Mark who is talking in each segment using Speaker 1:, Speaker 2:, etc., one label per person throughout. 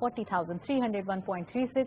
Speaker 1: 40,301.36,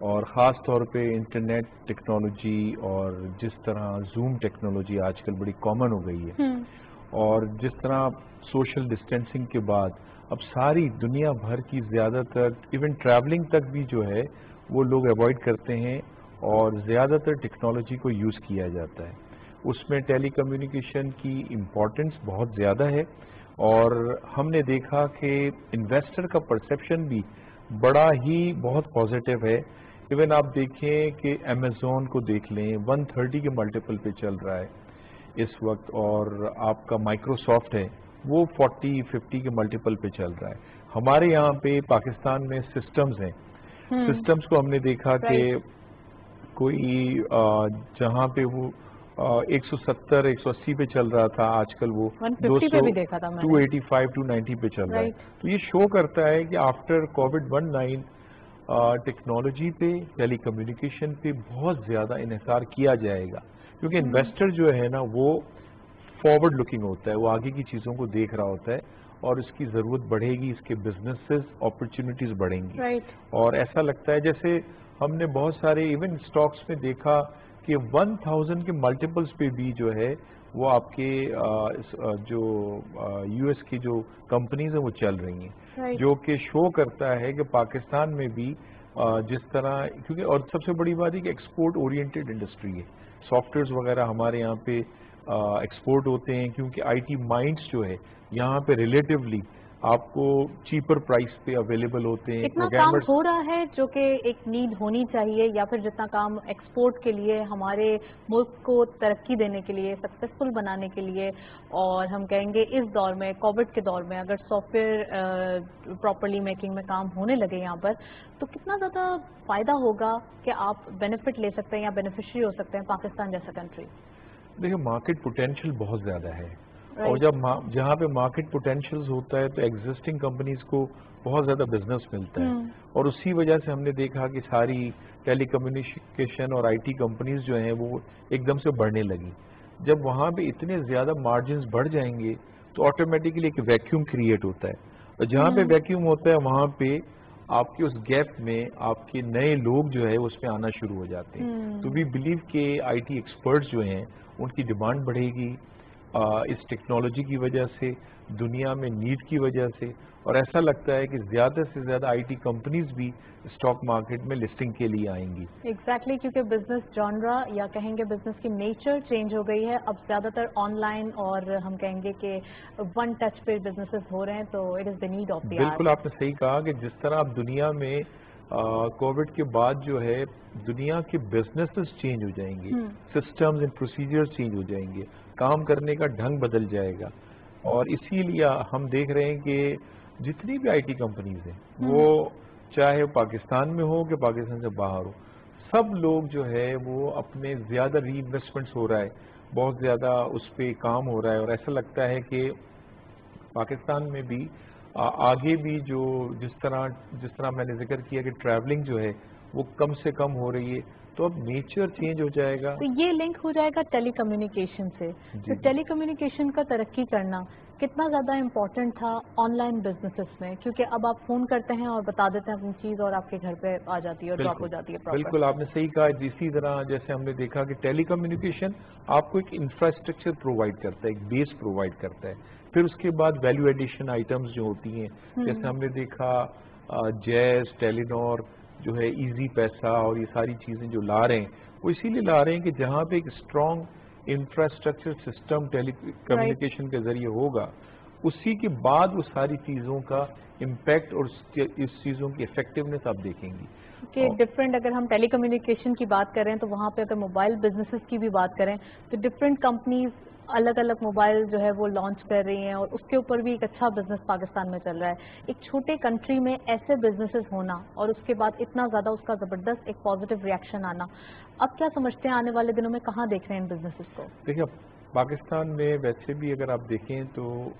Speaker 2: اور خاص طور پہ انٹرنیٹ ٹیکنالوجی اور جس طرح زوم ٹیکنالوجی آج کل بڑی کامن ہو گئی ہے، اور جس طرح سوشل ڈسٹینسنگ کے بعد اب ساری دنیا بھر کی زیادہ تر ایون ٹریولنگ تک بھی جو ہے وہ لوگ اوائڈ کرتے ہیں اور زیادہ تر ٹیکنالوجی کو یوز کیا جاتا ہے. اس میں ٹیلی کمیونیکیشن کی امپورٹنس بہت زیادہ ہے، اور ہم نے دیکھا کہ انویسٹر کا پرسیپشن بھی بڑا ہی بہت پازیٹیو ہے. ایون آپ دیکھیں کہ امیزون کو دیکھ لیں 130 کے ملٹیپل پہ چل رہا ہے اس وقت، اور آپ کا مائکروسافٹ ہے وہ 40-50 کے ملٹیپل پہ چل رہا ہے. ہمارے یہاں پہ پاکستان میں سسٹمز ہیں، سسٹمز کو ہم نے دیکھا کہ کوئی جہاں پہ وہ 170-180 پہ چل رہا تھا، آج کل وہ 285-290 پہ چل رہا ہے. تو یہ شو کرتا ہے کہ آفٹر کووڈ-19 ٹیکنالوجی پہ، ٹیلی کمیونیکیشن پہ بہت زیادہ انحصار کیا جائے گا، کیونکہ انویسٹر جو ہے نا وہ فارورڈ لکنگ ہوتا ہے، وہ آگے کی چیزوں کو دیکھ رہا ہوتا ہے، اور اس کی ضرورت بڑھے گی، اس کے بزنسز اپرچونیٹیز بڑھیں گی. اور ایسا لگتا ہے جیسے ہم نے بہت سارے ایون سٹاکس میں دیکھا کہ 1000 کے ملٹیپلز پہ بھی جو ہے وہ آپ کے جو یو ایس کی جو کمپنیز ہیں وہ چل رہی ہیں، جو کہ شو کرتا ہے کہ پاکستان میں بھی جس طرح، کیونکہ اور سب سے بڑی بات ہے کہ ایکسپورٹ اورینٹڈ انڈسٹری ہے، سافٹ ویئرز وغیرہ ہمارے یہاں پہ ایکسپورٹ ہوتے ہیں، کیونکہ آئی ٹی مائنڈس جو ہے یہاں پہ ریلیٹیولی آپ کو چیپر پرائس پہ اویلیبل ہوتے ہیں.
Speaker 1: اتنا کام ہو رہا ہے جو کہ ایک نیڈ ہونی چاہیے، یا پھر جتنا کام ایکسپورٹ کے لیے، ہمارے ملک کو ترقی دینے کے لیے، سکسیسفل بنانے کے لیے، اور ہم کہیں گے اس دور میں، کووڈ کے دور میں، اگر سافٹ ویئر پراپرلی میکنگ میں کام ہونے لگے یہاں پر، تو کتنا زیادہ فائدہ ہوگا کہ آپ بینیفٹ لے سکتے ہیں یا بینیفیشری ہو سکتے ہیں پاکستان جیسا کنٹری؟
Speaker 2: دیکھیں مارکیٹ پوٹینشیل بہت زیادہ ہے، اور جہاں پہ مارکیٹ پوٹینشیل ہوتا ہے تو ایگزسٹنگ کمپنیز کو بہت زیادہ بزنس ملتا ہے، اور اسی وجہ سے ہم نے دیکھا کہ ساری ٹیلی کمیونیکیشن اور آئی ٹی کمپنیز جو ہیں وہ ایک دم سے بڑھنے لگی. جب وہاں پہ اتنے زیادہ مارجنز بڑھ جائیں گے تو آٹومیٹکلی ایک ویکیوم کریٹ ہوتا ہے، اور جہاں پہ ویکیوم ہوتا ہے وہاں پہ آپ کے اس گیپ میں آپ کے نئے لوگ جو ہے اس پہ آنا شروع ہو جاتے ہیں. تو وی بلیو کہ آئی ٹی ایکسپرٹس جو ہیں ان کی ڈیمانڈ بڑھے گی اس ٹیکنالوجی کی وجہ سے، دنیا میں نیڈ کی وجہ سے، اور ایسا لگتا ہے کہ زیادہ سے زیادہ آئی ٹی کمپنیز بھی اسٹاک مارکیٹ میں لسٹنگ کے لیے آئیں گی.
Speaker 1: ایگزیکٹلی، کیونکہ بزنس جانرا یا کہیں گے بزنس کی نیچر چینج ہو گئی ہے. اب زیادہ تر آن لائن اور ہم کہیں گے کہ ون ٹچ پہ بزنسز ہو رہے ہیں، تو it is the need of the hour.
Speaker 2: بالکل آپ نے صحیح کہا کہ جس طرح اب دنیا میں کووڈ کے بعد جو ہے دنیا کے بزنسز چینج ہو جائیں گے، سسٹمز اینڈ پروسیجرز چینج ہو جائیں گے، کام کرنے کا ڈھنگ بدل جائے گا. اور اسی لیے ہم دیکھ رہے ہیں کہ جتنی بھی آئی ٹی کمپنیز ہیں وہ چاہے پاکستان میں ہو کہ پاکستان سے باہر ہو، سب لوگ جو ہے وہ اپنے زیادہ ری انویسٹمنٹس ہو رہا ہے، بہت زیادہ اس پہ کام ہو رہا ہے. اور ایسا لگتا ہے کہ پاکستان میں بھی آگے بھی جو جس طرح میں نے ذکر کیا کہ ٹریولنگ جو ہے وہ کم سے کم ہو رہی ہے، تو اب نیچر چینج ہو جائے گا.
Speaker 1: تو یہ لنک ہو جائے گا ٹیلی کمیونیکیشن سے. تو ٹیلی کمیونیکیشن کا ترقی کرنا کتنا زیادہ امپورٹنٹ تھا آن لائن بزنسز میں، کیونکہ اب آپ فون کرتے ہیں اور بتا دیتے ہیں اپنی چیز اور آپ کے گھر پہ آ جاتی ہے اور ڈراپ ہو جاتی ہے.
Speaker 2: بالکل آپ نے صحیح کہا. اسی طرح جیسے ہم نے دیکھا کہ ٹیلی کمیونیکیشن آپ کو ایک انفراسٹرکچر پرووائڈ کرتا ہے، ایک بیس پرووائڈ کرتا ہے. پھر اس کے بعد ویلیو ایڈیشن آئٹمز جو ہوتی ہیں، جیسے ہم نے دیکھا جیز، ٹیلی نور جو ہے، ایزی پیسہ اور یہ ساری چیزیں جو لا رہے ہیں وہ اسی لیے لا رہے ہیں کہ جہاں پہ ایک اسٹرانگ انفراسٹرکچر سسٹم ٹیلی کمیونیکیشن کے ذریعے ہوگا، اسی کے بعد وہ ساری چیزوں کا امپیکٹ اور اس چیزوں کی افیکٹونیس آپ دیکھیں گی.
Speaker 1: کہ ڈفرینٹ اگر ہم ٹیلی کمیونیکیشن کی بات کریں تو وہاں پہ اگر موبائل بزنسز کی بھی بات کریں تو ڈفرینٹ کمپنیز الگ الگ موبائل جو ہے وہ لانچ کر رہی ہیں، اور اس کے اوپر بھی ایک اچھا بزنس پاکستان میں چل رہا ہے. ایک چھوٹے کنٹری میں ایسے بزنسز ہونا اور اس کے بعد اتنا زیادہ اس کا زبردست ایک پازیٹیو ریئیکشن آنا، اب کیا سمجھتے ہیں آنے والے دنوں میں کہاں دیکھ رہے ہیں ان بزنسز کو؟
Speaker 2: دیکھیں پاکستان میں ویسے بھی اگر آپ دیکھیں تو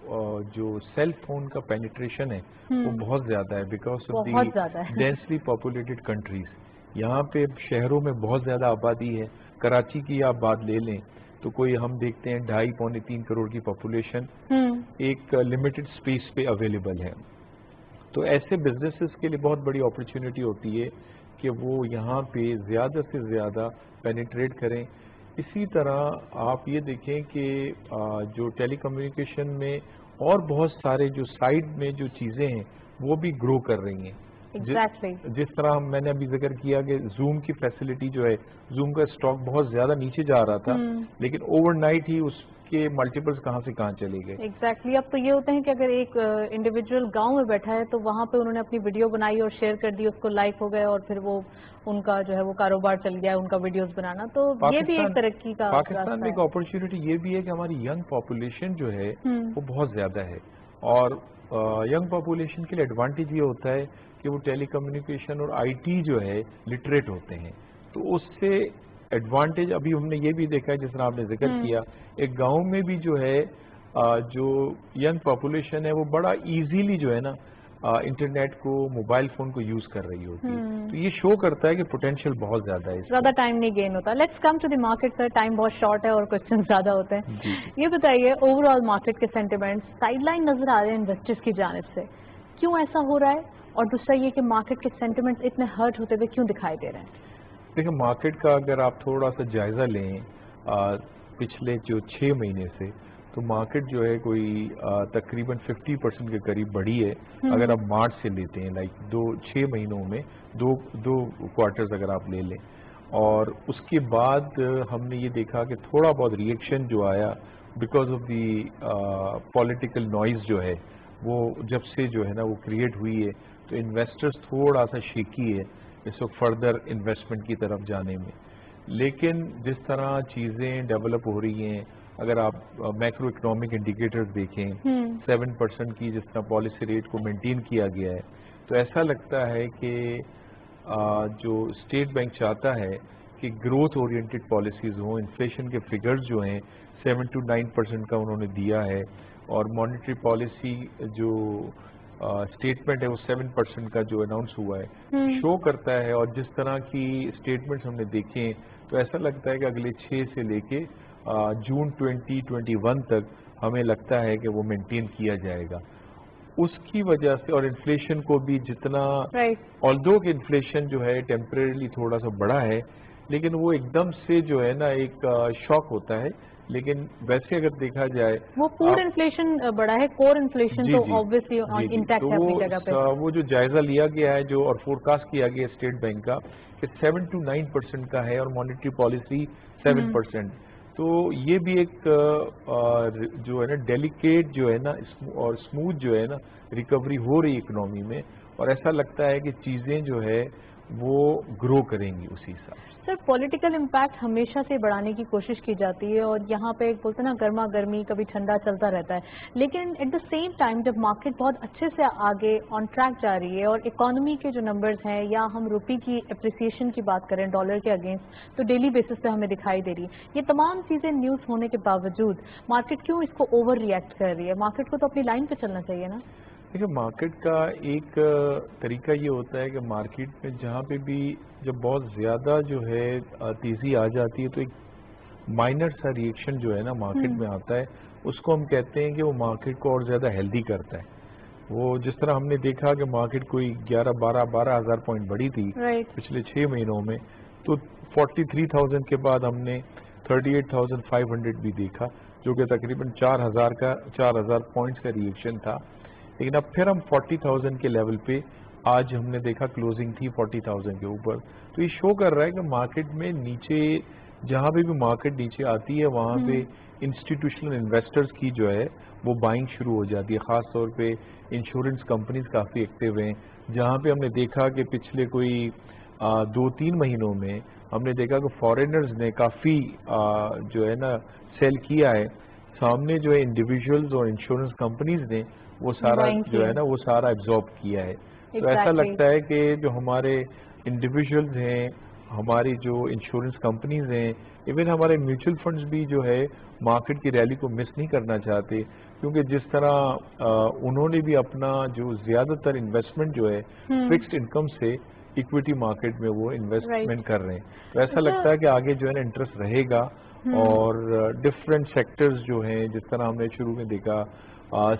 Speaker 2: جو سیل فون کا پینیٹریشن ہے وہ بہت زیادہ ہے، because of the densely populated countries. یہاں پہ شہروں میں بہت زیادہ آبادی ہے. کراچی کی آپ بات لے لیں تو کوئی ہم دیکھتے ہیں 2.5-3 کروڑ کی پاپولیشن ایک لمیٹڈ سپیس پہ اویلیبل ہے. تو ایسے بزنسز کے لیے بہت بڑی اپرچونٹی ہوتی ہے کہ کہ وہ یہاں پہ زیادہ سے زیادہ پینیٹریٹ کریں. اسی طرح آپ یہ دیکھیں کہ جو ٹیلی کمیونیکیشن میں اور بہت سارے جو سائڈ میں جو چیزیں ہیں وہ بھی گرو کر رہی ہیں. جس طرح میں نے ابھی ذکر کیا کہ زوم کی فیسلٹی جو ہے, زوم کا اسٹاک بہت زیادہ نیچے جا رہا تھا, لیکن اوور نائٹ ہی اس کے ملٹیپلز کہاں سے کہاں چلے گئے.
Speaker 1: ایگزیکٹلی. اب تو یہ ہوتا ہے کہ اگر ایک انڈیویجول گاؤں میں بیٹھا ہے تو وہاں پہ انہوں نے اپنی ویڈیو بنائی اور شیئر کر دی, اس کو لائک ہو گئے اور پھر وہ ان کا جو ہے وہ کاروبار چل گیا, ان کا ویڈیوز بنانا. تو یہ بھی ایک ترقی کا
Speaker 2: پاکستان میں ایک اپرچونٹی یہ بھی ہے کہ ہماری ینگ پاپولیشن جو ہے وہ بہت زیادہ ہے, اور ینگ پاپولیشن کے لیے ایڈوانٹیج یہ ہوتا ہے کہ وہ ٹیلی کمیونیکیشن اور آئی ٹی جو ہے لٹریٹ ہوتے ہیں. تو اس سے ایڈوانٹیج ابھی ہم نے یہ بھی دیکھا ہے, جس طرح آپ نے ذکر کیا, ایک گاؤں میں بھی جو ہے جو ینگ پاپولیشن ہے وہ بڑا ایزیلی جو ہے نا انٹرنیٹ کو, موبائل فون کو یوز کر رہی ہوتی ہے. تو یہ شو کرتا ہے کہ پوٹینشیل بہت زیادہ ہے,
Speaker 1: زیادہ ٹائم نہیں گین ہوتا. Let's come to the market sir, time بہت شارٹ ہے اور کوشچن زیادہ ہوتے ہیں. یہ بتائیے اوور آل مارکیٹ کے سینٹیمنٹ سائڈ لائن نظر آ رہے ہیں انویسٹرز کی جانب سے, کیوں ایسا ہو رہا ہے؟ اور دوسرا یہ کہ مارکیٹ کے سینٹیمنٹ اتنے ہرٹ ہوتے ہوئے کیوں دکھائی دے رہے ہیں؟
Speaker 2: دیکھیں, مارکیٹ کا اگر آپ تھوڑا سا جائزہ لیں پچھلے جو 6 مہینے سے, تو مارکیٹ جو ہے کوئی تقریباً 50% کے قریب بڑھی ہے. اگر آپ مارچ سے لیتے ہیں, لائک 6 مہینوں میں دو کوارٹرز اگر آپ لے لیں, اور اس کے بعد ہم نے یہ دیکھا کہ تھوڑا بہت ریئیکشن جو آیا because of the political noise جو ہے وہ جب سے جو ہے نا وہ کریٹ ہوئی ہے, تو انویسٹرز تھوڑا سا شیکی ہے اس وقت فردر انویسٹمنٹ کی طرف جانے میں. لیکن جس طرح چیزیں ڈیولپ ہو رہی ہیں, اگر آپ میکرو اکنامک انڈیکیٹرز دیکھیں, 7% کی جس طرح پالیسی ریٹ کو مینٹین کیا گیا ہے, تو ایسا لگتا ہے کہ جو اسٹیٹ بینک چاہتا ہے کہ گروتھ اورینٹڈ پالیسیز ہوں. انفلیشن کے فگرز جو ہیں 7 to 9% کا انہوں نے دیا ہے, اور مانیٹری پالیسی جو اسٹیٹمنٹ ہے وہ 7% کا جو اناؤنس ہوا ہے شو کرتا ہے. اور جس طرح کی اسٹیٹمنٹس ہم نے دیکھے تو ایسا لگتا ہے کہ اگلے 6 سے لے کے جون 2021 تک ہمیں لگتا ہے کہ وہ مینٹین کیا جائے گا. اس کی وجہ سے, اور انفلیشن کو بھی جتنا, آلدو کہ انفلیشن جو ہے ٹیمپریریلی تھوڑا سا بڑا ہے, لیکن وہ ایک دم سے جو ہے نا ایک شاک ہوتا ہے. لیکن ویسے اگر دیکھا جائے
Speaker 1: وہ فوڈ انفلیشن بڑا ہے, کور انفلیشن تو obviously انٹیکٹ ہے اپنی جگہ پہ.
Speaker 2: وہ جو جائزہ لیا گیا ہے جو, اور فور کاسٹ کیا گیا اسٹیٹ بینک کا کہ 7 to 9% کا ہے, اور مانیٹری پالیسی 7%. تو یہ بھی ایک جو ہے نا ڈیلیکیٹ جو ہے نا اور اسموتھ جو ہے نا ریکوری ہو رہی اکنامی میں, اور ایسا لگتا ہے کہ چیزیں جو ہے وہ گرو کریں گی اسی حساب سے.
Speaker 1: سر, پولیٹیکل امپیکٹ ہمیشہ سے بڑھانے کی کوشش کی جاتی ہے, اور یہاں پہ ایک بولتے ہیں نا گرما گرمی, کبھی ٹھنڈا چلتا رہتا ہے. لیکن ایٹ دا سیم ٹائم جب مارکیٹ بہت اچھے سے آگے آن ٹریک جا رہی ہے, اور اکانومی کے جو نمبرز ہیں, یا ہم روپی کی اپریسیشن کی بات کریں ڈالر کے اگینسٹ, تو ڈیلی بیسس پہ ہمیں دکھائی دے رہی ہے. یہ تمام چیزیں نیوز ہونے کے باوجود مارکیٹ کیوں اس کو اوور ریئیکٹ کر رہی ہے؟ مارکیٹ کو تو اپنی لائن پہ چلنا چاہیے نا.
Speaker 2: دیکھیں, مارکیٹ کا ایک طریقہ یہ ہوتا ہے کہ مارکیٹ میں جہاں پہ بھی جب بہت زیادہ جو ہے تیزی آ جاتی ہے, تو ایک مائنر سا ریئیکشن جو ہے نا مارکیٹ میں آتا ہے, اس کو ہم کہتے ہیں کہ وہ مارکیٹ کو اور زیادہ ہیلدی کرتا ہے. وہ جس طرح ہم نے دیکھا کہ مارکیٹ کوئی 12 ہزار پوائنٹ بڑھی تھی پچھلے 6 مہینوں میں, تو 43,000 کے بعد ہم نے 38,500 بھی دیکھا, جو کہ تقریباً 4,000 پوائنٹس کا ریئیکشن تھا. لیکن اب پھر ہم 40,000 کے لیول پہ, آج ہم نے دیکھا کلوزنگ تھی 40,000 کے اوپر. تو یہ شو کر رہا ہے کہ مارکیٹ میں نیچے, جہاں پہ بھی مارکیٹ نیچے آتی ہے وہاں پہ انسٹیٹیوشنل انویسٹرز کی جو ہے وہ بائنگ شروع ہو جاتی ہے. خاص طور پہ انشورنس کمپنیز کافی ایکٹیو ہیں, جہاں پہ ہم نے دیکھا کہ پچھلے کوئی 2-3 مہینوں میں ہم نے دیکھا کہ فارینرز نے کافی جو ہے نا سیل کیا ہے. سامنے جو ہے انڈیویجولز اور انشورنس کمپنیز نے وہ سارا جو ہے نا وہ سارا ایبزارب کیا ہے. تو ایسا لگتا ہے کہ جو ہمارے انڈیویجولز ہیں, ہماری جو انشورنس کمپنیز ہیں, ایون ہمارے میوچل فنڈز بھی جو ہے مارکیٹ کی ریلی کو مس نہیں کرنا چاہتے, کیونکہ جس طرح انہوں نے بھی اپنا جو زیادہ تر انویسٹمنٹ جو ہے فکسڈ انکم سے ایکویٹی مارکیٹ میں وہ انویسٹمنٹ کر رہے ہیں. تو ایسا لگتا ہے کہ آگے جو ہے نا انٹرسٹ رہے گا, اور ڈفرینٹ سیکٹرز جو ہیں, جس طرح ہم نے شروع میں دیکھا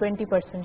Speaker 1: 20%?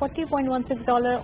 Speaker 1: $40.16,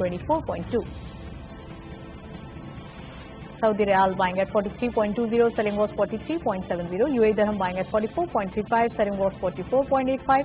Speaker 1: 24.2, Saudi Riyal buying at 43.20, selling was 43.70. UAE Dirham buying at 44.35, selling was 44.85.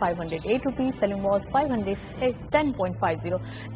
Speaker 1: 508 rupees, selling was 510.50.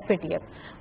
Speaker 1: FATF।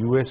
Speaker 2: US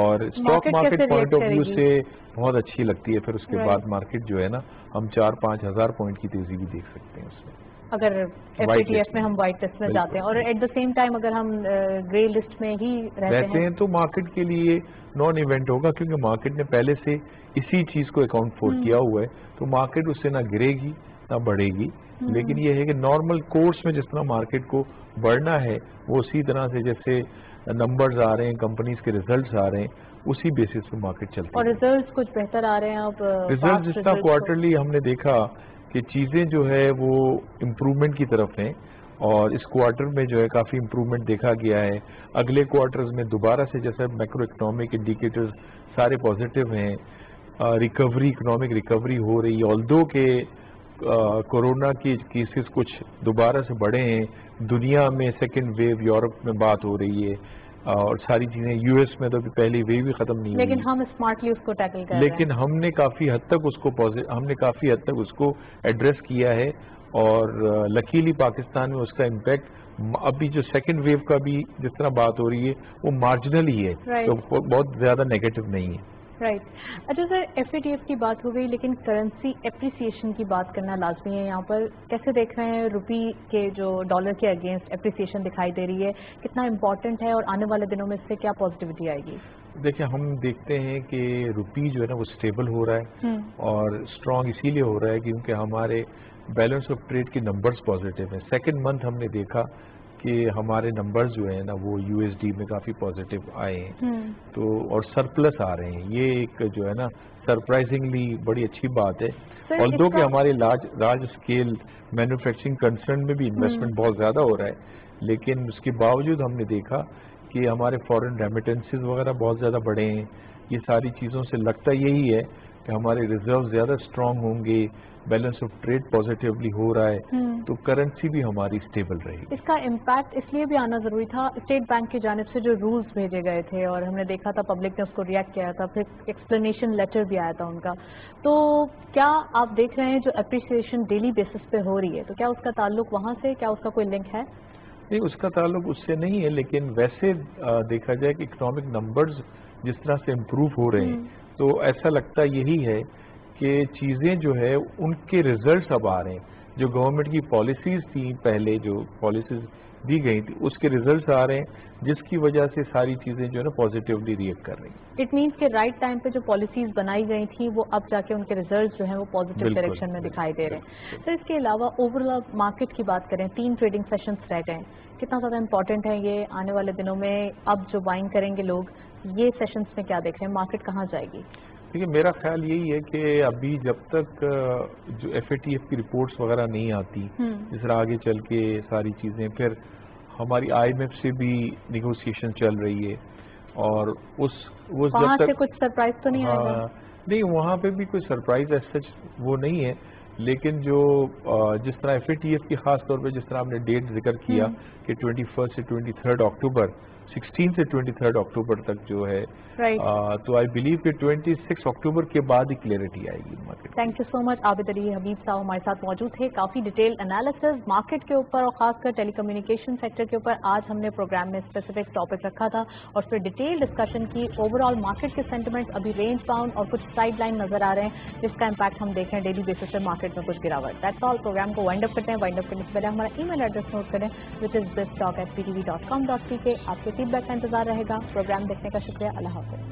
Speaker 2: اور stock market point of view سے بہت اچھی لگتی ہے. پھر اس کے بعد مارکیٹ جو ہے نا ہم 4-5 ہزار پوائنٹ کی تیزی بھی دیکھ سکتے ہیں اس میں
Speaker 1: اگر FATF میں ہم وائٹ لسٹ میں جاتے ہیں. اور ایٹ دا سیم ٹائم اگر ہم گرے لسٹ میں ہی رہتے ہیں
Speaker 2: تو مارکیٹ کے لیے نان ایونٹ ہوگا, کیونکہ مارکیٹ نے پہلے سے اسی چیز کو اکاؤنٹ فور کیا ہوا ہے. تو مارکیٹ اس سے نہ گرے گی نہ بڑھے گی, لیکن یہ ہے کہ نارمل کورس میں جس طرح مارکیٹ کو بڑھنا ہے وہ اسی طرح سے جیسے نمبرز آ رہے ہیں, کمپنیز کے ریزلٹس آ رہے ہیں, اسی بیسس پہ مارکیٹ چلتی ہے.
Speaker 1: اور ریزلٹس کچھ بہتر آ رہے ہیں اب.
Speaker 2: ریزلٹس جس طرح کوارٹرلی ہم نے دیکھا کہ چیزیں جو ہے وہ امپروومنٹ کی طرف ہیں, اور اس کوارٹر میں جو ہے کافی امپروومنٹ دیکھا گیا ہے. اگلے کوارٹرز میں دوبارہ سے جیسے میکرو اکنامک انڈیکیٹرز سارے پازیٹیو ہیں, ریکوری اکنامک ریکوری ہو رہی ہے. آلدو کہ کورونا کی کیسز کچھ دوبارہ سے بڑھے ہیں, دنیا میں سیکنڈ ویو, یورپ میں بات ہو رہی ہے, اور ساری چیزیں US میں تو پہلی ویو بھی ختم نہیں ہوئی,
Speaker 1: لیکن ہم اسمارٹلی اس کو ٹیکل کر رہے ہیں.
Speaker 2: لیکن ہم نے کافی حد تک اس کو ایڈریس کیا ہے, اور لکیلی پاکستان میں اس کا امپیکٹ ابھی جو سیکنڈ ویو کا بھی جس طرح بات ہو رہی ہے وہ مارجنل ہی ہے, تو بہت زیادہ نیگیٹو نہیں ہے.
Speaker 1: رائٹ. اچھا سر, FATF کی بات ہو گئی, لیکن کرنسی اپریسیشن کی بات کرنا لازمی ہے. یہاں پر کیسے دیکھ رہے ہیں روپی کے جو ڈالر کے اگینسٹ اپریسیشن دکھائی دے رہی ہے, کتنا امپورٹنٹ ہے اور آنے والے دنوں میں اس سے کیا پازیٹیوٹی آئے گی؟
Speaker 2: دیکھیں, ہم دیکھتے ہیں کہ روپی جو ہے نا وہ اسٹیبل ہو رہا ہے, اور اسٹرانگ اسی لیے ہو رہا ہے کیونکہ ہمارے بیلنس آف ٹریڈ کے نمبرز پازیٹیو ہیں. سیکنڈ منتھ ہم نے دیکھا کہ ہمارے نمبرز جو ہیں نا وہ USD میں کافی پازیٹیو آئے ہیں, تو اور سرپلس آ رہے ہیں. یہ ایک جو ہے نا سرپرائزنگلی بڑی اچھی بات ہے. آلدو کہ ہمارے لارج اسکیل مینوفیکچرنگ کنسرن میں بھی انویسٹمنٹ بہت زیادہ ہو رہا ہے, لیکن اس کے باوجود ہم نے دیکھا کہ ہمارے فورن ریمیٹنسز وغیرہ بہت زیادہ بڑھے ہیں. یہ ساری چیزوں سے لگتا یہی ہے کہ ہمارے ریزرو زیادہ اسٹرانگ ہوں گے, بیلنس آف ٹریڈ پازیٹیولی ہو رہا ہے, تو کرنسی بھی ہماری اسٹیبل رہے گی.
Speaker 1: اس کا امپیکٹ اس لیے بھی آنا ضروری تھا, اسٹیٹ بینک کی جانب سے جو رولز بھیجے گئے تھے اور ہم نے دیکھا تھا پبلک نے اس کو ریئیکٹ کیا تھا, پھر ایکسپلینیشن لیٹر بھی آیا تھا ان کا. تو کیا آپ دیکھ رہے ہیں جو اپریسیشن ڈیلی بیسس پہ ہو رہی ہے, تو کیا اس کا تعلق وہاں سے, کیا اس کا کوئی لنک ہے؟
Speaker 2: نہیں, اس کا تعلق اس سے نہیں ہے, لیکن ویسے دیکھا جائے کہ اکنامک نمبرز جس طرح سے امپروو ہو رہے ہیں, تو ایسا لگتا یہی ہے کہ چیزیں جو ہے ان کے ریزلٹس اب آ رہے ہیں. جو گورنمنٹ کی پالیسیز تھیں پہلے, جو پالیسیز دی گئی تھی, اس کے ریزلٹس آ رہے ہیں, جس کی وجہ سے ساری چیزیں جو ہے نا پازیٹیولی ریئیکٹ کر رہی ہیں.
Speaker 1: اٹ مینس کہ رائٹ ٹائم پہ جو پالیسیز بنائی گئی تھیں وہ اب جا کے ان کے ریزلٹس جو ہیں وہ پازیٹیو ڈائریکشن میں دکھائی دے رہے ہیں. سر, اس کے علاوہ اوور آل مارکیٹ کی بات کریں, 3 ٹریڈنگ سیشنز رہ گئے, کتنا زیادہ امپورٹنٹ ہے یہ آنے والے دنوں میں؟ اب جو بائنگ کریں گے لوگ, یہ سیشنز میں کیا دیکھ رہے ہیں, مارکیٹ کہاں جائے گی؟
Speaker 2: دیکھیے, میرا خیال یہی ہے کہ ابھی جب تک جو FATF کی رپورٹس وغیرہ نہیں آتی, جس طرح آگے چل کے ساری چیزیں, پھر ہماری IMF سے بھی نیگوسیشن چل رہی ہے, اور
Speaker 1: وہاں سے کچھ سرپرائز تو نہیں آئے گا؟
Speaker 2: نہیں, وہاں پہ بھی کوئی سرپرائز ایز سچ وہ نہیں ہے, لیکن جو جس طرح FATF کی خاص طور پہ جس طرح ہم نے ڈیٹ ذکر کیا کہ 21 سے 23 اکتوبر, 16 سے 23 اکتوبر تک جو ہے, تو آئی بلیو کہ 26 اکتوبر کے بعد ہی کلیئرٹی آئے گی مارکیٹ.
Speaker 1: تھینک یو سو مچ. عابد علی حبیب صاحب ہمارے ساتھ موجود تھے. کافی ڈیٹیل انالیسز مارکیٹ کے اوپر اور خاص کر ٹیلی کمیونیکیشن سیکٹر کے اوپر آج ہم نے پروگرام میں اسپیسیفک ٹاپک رکھا تھا, اور پھر ڈیٹیل ڈسکشن کی. اوور آل مارکیٹ کے سینٹیمنٹ ابھی رینج باؤنڈ اور کچھ سائڈ لائن نظر آ رہے ہیں, جس کا امپیکٹ ہم دیکھ رہے ہیں ڈیلی بیسس پہ مارکیٹ میں کچھ گراوٹ. That's all. پروگرام کو وائنڈ اپ کرتے ہیں. وائنڈ اپ کرنے سے پہلے ہمارا ای میل ایڈریس نوٹ کریں, وچ از biztalk@ptv.com.pk. آپ کے فیڈ بیک کا انتظار رہے گا. پروگرام دیکھنے کا شکریہ. اللہ حافظ.